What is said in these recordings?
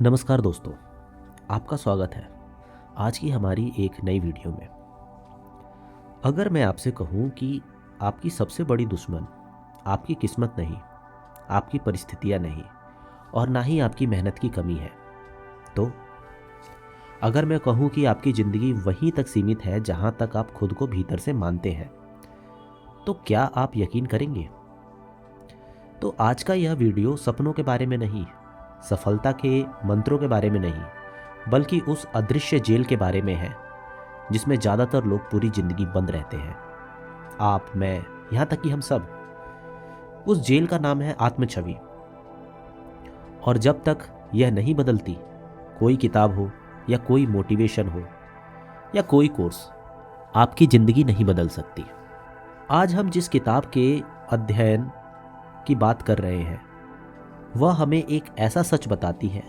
नमस्कार दोस्तों, आपका स्वागत है आज की हमारी एक नई वीडियो में। अगर मैं आपसे कहूँ कि आपकी सबसे बड़ी दुश्मन आपकी किस्मत नहीं, आपकी परिस्थितियाँ नहीं और ना ही आपकी मेहनत की कमी है, तो अगर मैं कहूँ कि आपकी ज़िंदगी वहीं तक सीमित है जहाँ तक आप खुद को भीतर से मानते हैं, तो क्या आप यकीन करेंगे? तो आज का यह वीडियो सपनों के बारे में नहीं, सफलता के मंत्रों के बारे में नहीं, बल्कि उस अदृश्य जेल के बारे में है जिसमें ज़्यादातर लोग पूरी ज़िंदगी बंद रहते हैं। आप, मैं, यहाँ तक कि हम सब। उस जेल का नाम है आत्मछवि। और जब तक यह नहीं बदलती, कोई किताब हो या कोई मोटिवेशन हो या कोई कोर्स आपकी ज़िंदगी नहीं बदल सकती। आज हम जिस किताब के अध्ययन की बात कर रहे हैं, वह हमें एक ऐसा सच बताती है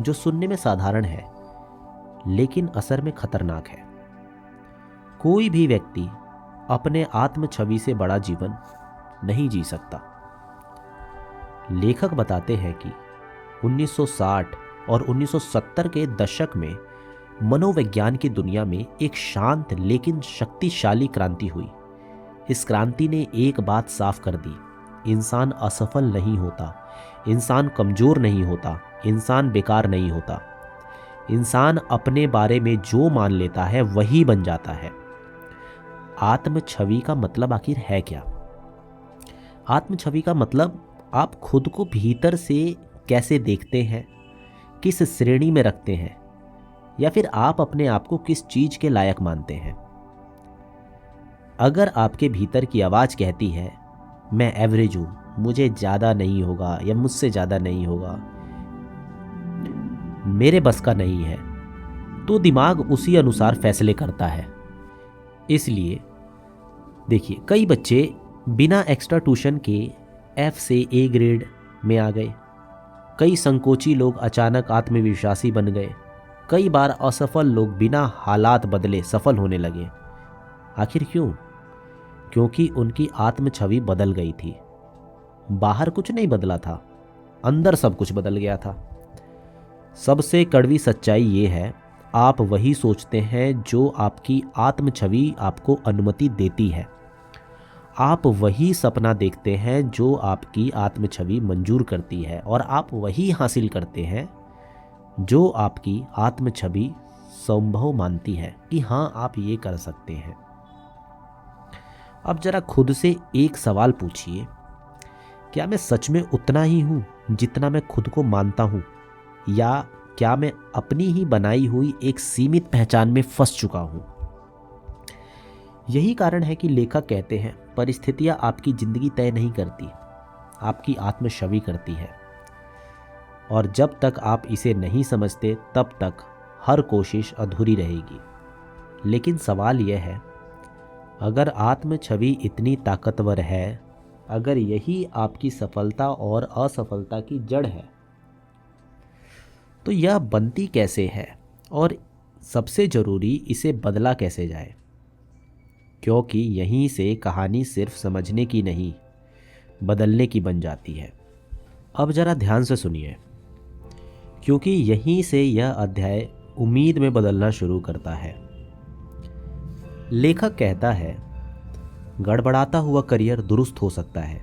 जो सुनने में साधारण है लेकिन असर में खतरनाक है। कोई भी व्यक्ति अपने आत्म छवि से बड़ा जीवन नहीं जी सकता। लेखक बताते हैं कि 1960 और 1970 के दशक में मनोविज्ञान की दुनिया में एक शांत लेकिन शक्तिशाली क्रांति हुई। इस क्रांति ने एक बात साफ कर दी, इंसान असफल नहीं होता, इंसान कमज़ोर नहीं होता, इंसान बेकार नहीं होता। इंसान अपने बारे में जो मान लेता है वही बन जाता है। आत्म छवि का मतलब आखिर है क्या? आत्म छवि का मतलब आप खुद को भीतर से कैसे देखते हैं, किस श्रेणी में रखते हैं, या फिर आप अपने आप को किस चीज़ के लायक मानते हैं। अगर आपके भीतर की आवाज़ कहती है मैं एवरेज हूँ, मुझे ज़्यादा नहीं होगा या मुझसे ज़्यादा नहीं होगा, मेरे बस का नहीं है, तो दिमाग उसी अनुसार फैसले करता है। इसलिए देखिए, कई बच्चे बिना एक्स्ट्रा ट्यूशन के F से A ग्रेड में आ गए। कई संकोची लोग अचानक आत्मविश्वासी बन गए। कई बार असफल लोग बिना हालात बदले सफल होने लगे। आखिर क्यों? क्योंकि उनकी आत्म छवि बदल गई थी। बाहर कुछ नहीं बदला था, अंदर सब कुछ बदल गया था। सबसे कड़वी सच्चाई ये है, आप वही सोचते हैं जो आपकी आत्म छवि आपको अनुमति देती है। आप वही सपना देखते हैं जो आपकी आत्म छवि मंजूर करती है, और आप वही हासिल करते हैं जो आपकी आत्म छवि संभव मानती है कि हाँ, आप ये कर सकते हैं। अब जरा खुद से एक सवाल पूछिए, क्या मैं सच में उतना ही हूँ जितना मैं खुद को मानता हूँ, या क्या मैं अपनी ही बनाई हुई एक सीमित पहचान में फंस चुका हूँ? यही कारण है कि लेखक कहते हैं परिस्थितियाँ आपकी ज़िंदगी तय नहीं करती, आपकी आत्म छवि करती है। और जब तक आप इसे नहीं समझते तब तक हर कोशिश अधूरी रहेगी। लेकिन सवाल यह है, अगर आत्म छवि इतनी ताकतवर है, अगर यही आपकी सफलता और असफलता की जड़ है, तो यह बनती कैसे है, और सबसे ज़रूरी, इसे बदला कैसे जाए? क्योंकि यहीं से कहानी सिर्फ समझने की नहीं, बदलने की बन जाती है। अब ज़रा ध्यान से सुनिए, क्योंकि यहीं से यह अध्याय उम्मीद में बदलना शुरू करता है। लेखक कहता है, गड़बड़ाता हुआ करियर दुरुस्त हो सकता है।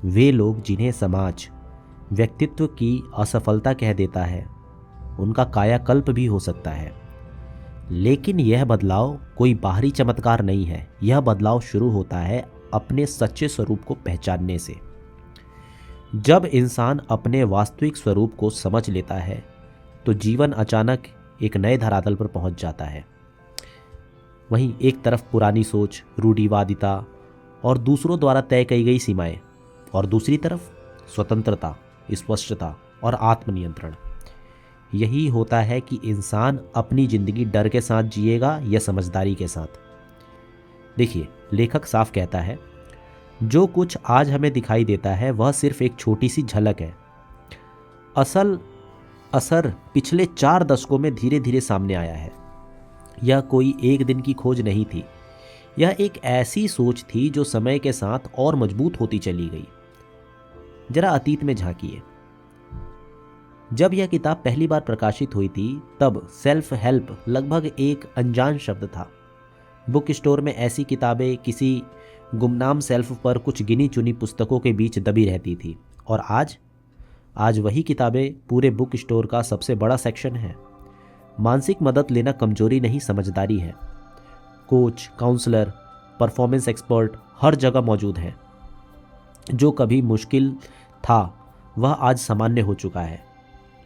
वे लोग जिन्हें समाज व्यक्तित्व की असफलता कह देता है, उनका कायाकल्प भी हो सकता है। लेकिन यह बदलाव कोई बाहरी चमत्कार नहीं है। यह बदलाव शुरू होता है अपने सच्चे स्वरूप को पहचानने से। जब इंसान अपने वास्तविक स्वरूप को समझ लेता है, तो जीवन अचानक एक नए धरातल पर पहुंच जाता है। वहीं एक तरफ पुरानी सोच, रूढ़िवादिता और दूसरों द्वारा तय की गई सीमाएं, और दूसरी तरफ स्वतंत्रता, स्पष्टता और आत्मनियंत्रण। यही होता है कि इंसान अपनी ज़िंदगी डर के साथ जिएगा या समझदारी के साथ। देखिए, लेखक साफ कहता है, जो कुछ आज हमें दिखाई देता है वह सिर्फ एक छोटी सी झलक है। असल असर पिछले 4 दशकों में धीरे धीरे सामने आया है। यह कोई एक दिन की खोज नहीं थी। यह एक ऐसी सोच थी जो समय के साथ और मजबूत होती चली गई। जरा अतीत में झांकिए। जब यह किताब पहली बार प्रकाशित हुई थी तब सेल्फ हेल्प लगभग एक अनजान शब्द था। बुक स्टोर में ऐसी किताबें किसी गुमनाम सेल्फ पर कुछ गिनी चुनी पुस्तकों के बीच दबी रहती थी, और आज वही किताबें पूरे बुक स्टोर का सबसे बड़ा सेक्शन है। मानसिक मदद लेना कमजोरी नहीं, समझदारी है। कोच, काउंसलर, परफॉर्मेंस एक्सपर्ट हर जगह मौजूद हैं। जो कभी मुश्किल था वह आज सामान्य हो चुका है।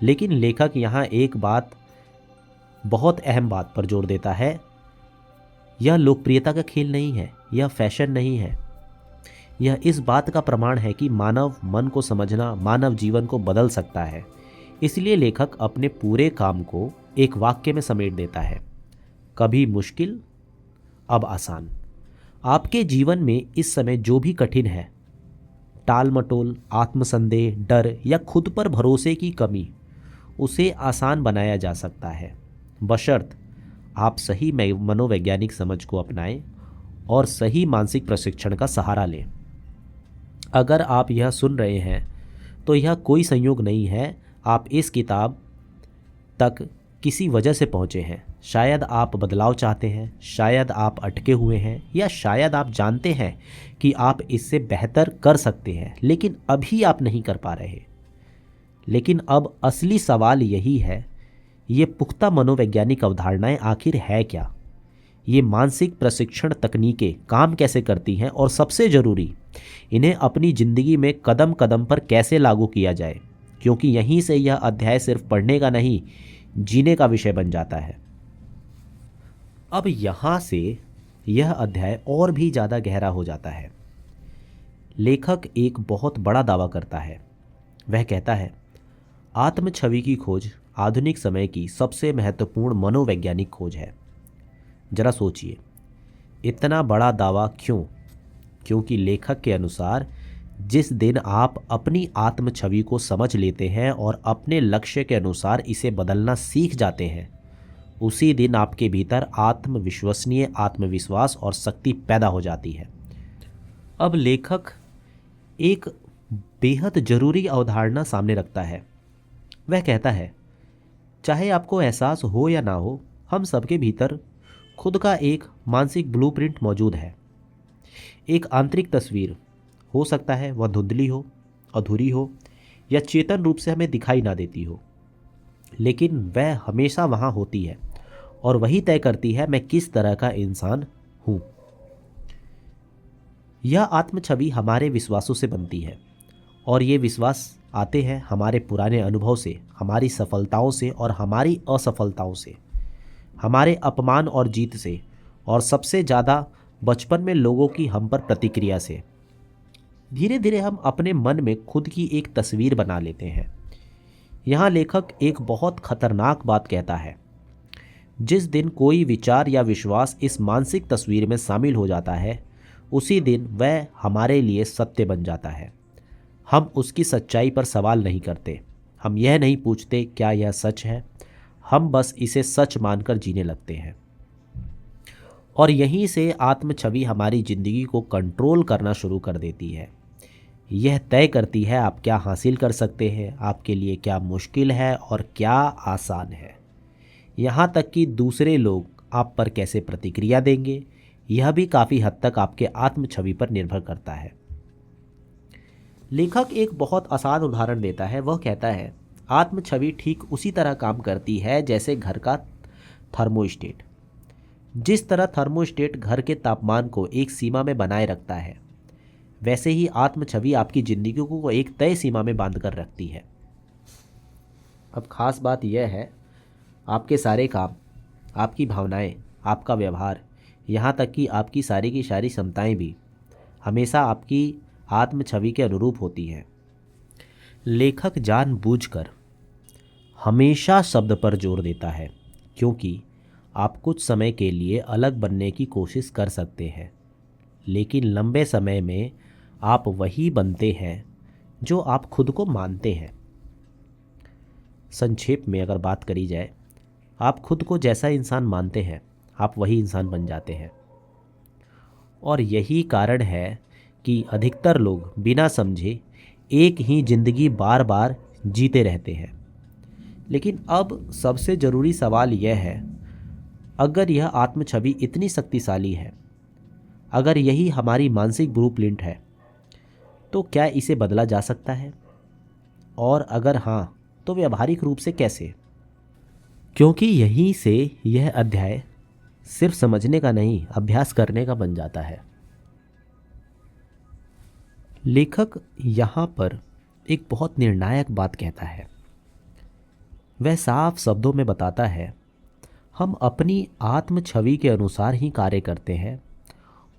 लेकिन लेखक यहाँ एक बहुत अहम बात पर जोर देता है। यह लोकप्रियता का खेल नहीं है, यह फैशन नहीं है। यह इस बात का प्रमाण है कि मानव मन को समझना मानव जीवन को बदल सकता है। इसलिए लेखक अपने पूरे काम को एक वाक्य में समेट देता है, कभी मुश्किल अब आसान। आपके जीवन में इस समय जो भी कठिन है, टाल मटोल, आत्मसंदेह, डर या खुद पर भरोसे की कमी, उसे आसान बनाया जा सकता है, बशर्त आप सही मनोवैज्ञानिक समझ को अपनाएं और सही मानसिक प्रशिक्षण का सहारा लें। अगर आप यह सुन रहे हैं तो यह कोई संयोग नहीं है। आप इस किताब तक किसी वजह से पहुँचे हैं। शायद आप बदलाव चाहते हैं, शायद आप अटके हुए हैं, या शायद आप जानते हैं कि आप इससे बेहतर कर सकते हैं लेकिन अभी आप नहीं कर पा रहे। लेकिन अब असली सवाल यही है, ये पुख्ता मनोवैज्ञानिक अवधारणाएं आखिर है क्या? ये मानसिक प्रशिक्षण तकनीकें काम कैसे करती हैं, और सबसे ज़रूरी, इन्हें अपनी ज़िंदगी में कदम कदम पर कैसे लागू किया जाए? क्योंकि यहीं से यह अध्याय सिर्फ पढ़ने का नहीं, जीने का विषय बन जाता है। अब यहाँ से यह अध्याय और भी ज़्यादा गहरा हो जाता है। लेखक एक बहुत बड़ा दावा करता है। वह कहता है, आत्म छवि की खोज आधुनिक समय की सबसे महत्वपूर्ण मनोवैज्ञानिक खोज है। जरा सोचिए, इतना बड़ा दावा क्यों? क्योंकि लेखक के अनुसार जिस दिन आप अपनी आत्म छवि को समझ लेते हैं और अपने लक्ष्य के अनुसार इसे बदलना सीख जाते हैं, उसी दिन आपके भीतर आत्मविश्वसनीय आत्मविश्वास और शक्ति पैदा हो जाती है। अब लेखक एक बेहद जरूरी अवधारणा सामने रखता है। वह कहता है, चाहे आपको एहसास हो या ना हो, हम सबके भीतर खुद का एक मानसिक ब्लूप्रिंट मौजूद है। एक आंतरिक तस्वीर, हो सकता है वह धुंधली हो, अधूरी हो, या चेतन रूप से हमें दिखाई ना देती हो, लेकिन वह हमेशा वहाँ होती है और वही तय करती है मैं किस तरह का इंसान हूँ। यह आत्म छवि हमारे विश्वासों से बनती है, और ये विश्वास आते हैं हमारे पुराने अनुभव से, हमारी सफलताओं से और हमारी असफलताओं से, हमारे अपमान और जीत से, और सबसे ज़्यादा बचपन में लोगों की हम पर प्रतिक्रिया से। धीरे धीरे हम अपने मन में खुद की एक तस्वीर बना लेते हैं। यहाँ लेखक एक बहुत खतरनाक बात कहता है, जिस दिन कोई विचार या विश्वास इस मानसिक तस्वीर में शामिल हो जाता है, उसी दिन वह हमारे लिए सत्य बन जाता है। हम उसकी सच्चाई पर सवाल नहीं करते, हम यह नहीं पूछते क्या यह सच है, हम बस इसे सच मानकर जीने लगते हैं। और यहीं से आत्म छवि हमारी ज़िंदगी को कंट्रोल करना शुरू कर देती है। यह तय करती है आप क्या हासिल कर सकते हैं, आपके लिए क्या मुश्किल है और क्या आसान है। यहाँ तक कि दूसरे लोग आप पर कैसे प्रतिक्रिया देंगे, यह भी काफ़ी हद तक आपके आत्म छवि पर निर्भर करता है। लेखक एक बहुत आसान उदाहरण देता है। वह कहता है, आत्म छवि ठीक उसी तरह काम करती है जैसे घर का थर्मोस्टेट। जिस तरह थर्मोस्टेट घर के तापमान को एक सीमा में बनाए रखता है, वैसे ही आत्म छवि आपकी ज़िंदगी को एक तय सीमा में बांध कर रखती है। अब ख़ास बात यह है, आपके सारे काम, आपकी भावनाएं, आपका व्यवहार, यहाँ तक कि आपकी सारी की सारी क्षमताएं भी हमेशा आपकी आत्म छवि के अनुरूप होती हैं। लेखक जानबूझकर हमेशा शब्द पर जोर देता है, क्योंकि आप कुछ समय के लिए अलग बनने की कोशिश कर सकते हैं, लेकिन लंबे समय में आप वही बनते हैं जो आप खुद को मानते हैं। संक्षेप में अगर बात करी जाए, आप खुद को जैसा इंसान मानते हैं, आप वही इंसान बन जाते हैं। और यही कारण है कि अधिकतर लोग बिना समझे एक ही ज़िंदगी बार बार जीते रहते हैं। लेकिन अब सबसे ज़रूरी सवाल यह है, अगर यह आत्म छवि इतनी शक्तिशाली है, अगर यही हमारी मानसिक ब्लूप्रिंट है, तो क्या इसे बदला जा सकता है? और अगर हाँ, तो व्यावहारिक रूप से कैसे? क्योंकि यहीं से यह अध्याय सिर्फ समझने का नहीं, अभ्यास करने का बन जाता है। लेखक यहाँ पर एक बहुत निर्णायक बात कहता है। वह साफ शब्दों में बताता है, हम अपनी आत्म छवि के अनुसार ही कार्य करते हैं,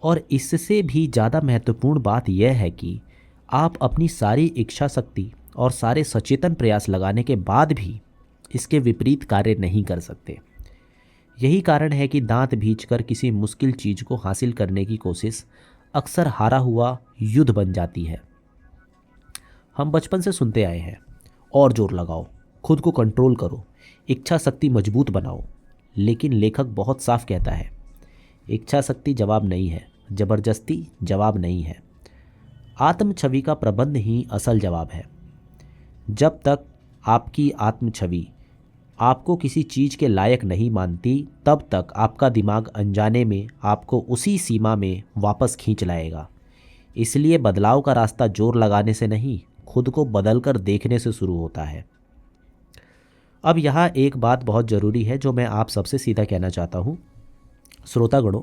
और इससे भी ज़्यादा महत्वपूर्ण बात यह है कि आप अपनी सारी इच्छा शक्ति और सारे सचेतन प्रयास लगाने के बाद भी इसके विपरीत कार्य नहीं कर सकते। यही कारण है कि दांत भींचकर किसी मुश्किल चीज़ को हासिल करने की कोशिश अक्सर हारा हुआ युद्ध बन जाती है। हम बचपन से सुनते आए हैं, और जोर लगाओ, खुद को कंट्रोल करो, इच्छा शक्ति मजबूत बनाओ। लेकिन लेखक बहुत साफ कहता है, इच्छा शक्ति जवाब नहीं है, ज़बरदस्ती जवाब नहीं है, आत्म छवि का प्रबंध ही असल जवाब है। जब तक आपकी आत्म छवि आपको किसी चीज़ के लायक नहीं मानती, तब तक आपका दिमाग अनजाने में आपको उसी सीमा में वापस खींच लाएगा। इसलिए बदलाव का रास्ता जोर लगाने से नहीं, खुद को बदल कर देखने से शुरू होता है। अब यहाँ एक बात बहुत ज़रूरी है जो मैं आप सबसे सीधा कहना चाहता हूँ। श्रोतागणों,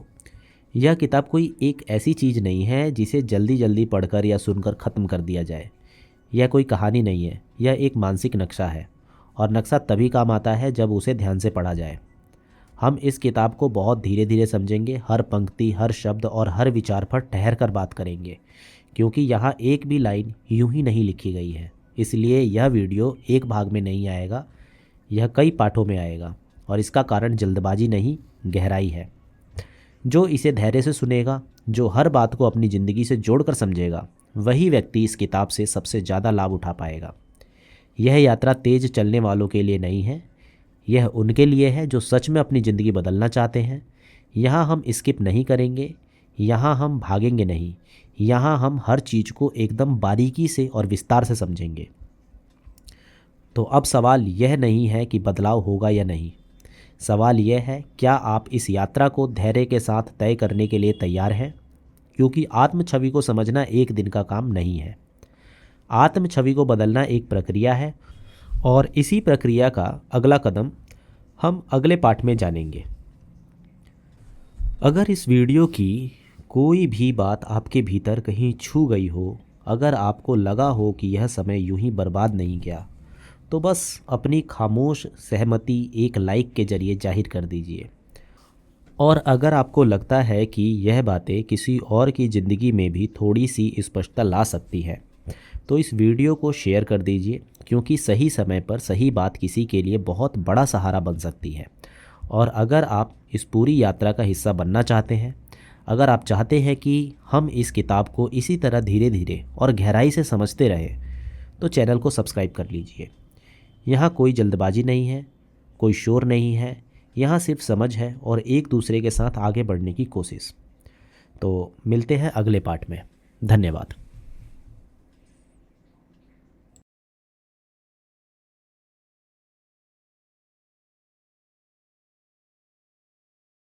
यह किताब कोई एक ऐसी चीज़ नहीं है जिसे जल्दी जल्दी पढ़कर या सुनकर ख़त्म कर दिया जाए। यह कोई कहानी नहीं है, यह एक मानसिक नक्शा है, और नक्शा तभी काम आता है जब उसे ध्यान से पढ़ा जाए। हम इस किताब को बहुत धीरे धीरे समझेंगे, हर पंक्ति, हर शब्द और हर विचार पर ठहर कर बात करेंगे, क्योंकि यहाँ एक भी लाइन यूं ही नहीं लिखी गई है। इसलिए यह वीडियो एक भाग में नहीं आएगा, यह कई पाठों में आएगा, और इसका कारण जल्दबाजी नहीं, गहराई है। जो इसे धैर्य से सुनेगा, जो हर बात को अपनी ज़िंदगी से जोड़कर समझेगा, वही व्यक्ति इस किताब से सबसे ज़्यादा लाभ उठा पाएगा। यह यात्रा तेज चलने वालों के लिए नहीं है, यह उनके लिए है जो सच में अपनी ज़िंदगी बदलना चाहते हैं। यहाँ हम स्किप नहीं करेंगे, यहाँ हम भागेंगे नहीं, यहाँ हम हर चीज़ को एकदम बारीकी से और विस्तार से समझेंगे। तो अब सवाल यह नहीं है कि बदलाव होगा या नहीं, सवाल यह है, क्या आप इस यात्रा को धैर्य के साथ तय करने के लिए तैयार हैं? क्योंकि आत्म छवि को समझना एक दिन का काम नहीं है। आत्म छवि को बदलना एक प्रक्रिया है, और इसी प्रक्रिया का अगला कदम हम अगले पाठ में जानेंगे। अगर इस वीडियो की कोई भी बात आपके भीतर कहीं छू गई हो, अगर आपको लगा हो कि यह समय यूं ही बर्बाद नहीं गया, तो बस अपनी खामोश सहमति एक लाइक के ज़रिए जाहिर कर दीजिए। और अगर आपको लगता है कि यह बातें किसी और की ज़िंदगी में भी थोड़ी सी स्पष्टता ला सकती है, तो इस वीडियो को शेयर कर दीजिए, क्योंकि सही समय पर सही बात किसी के लिए बहुत बड़ा सहारा बन सकती है। और अगर आप इस पूरी यात्रा का हिस्सा बनना चाहते हैं, अगर आप चाहते हैं कि हम इस किताब को इसी तरह धीरे धीरे और गहराई से समझते रहें, तो चैनल को सब्सक्राइब कर लीजिए। यहाँ कोई जल्दबाजी नहीं है, कोई शोर नहीं है, यहाँ सिर्फ समझ है और एक दूसरे के साथ आगे बढ़ने की कोशिश। तो मिलते हैं अगले पार्ट में। धन्यवाद।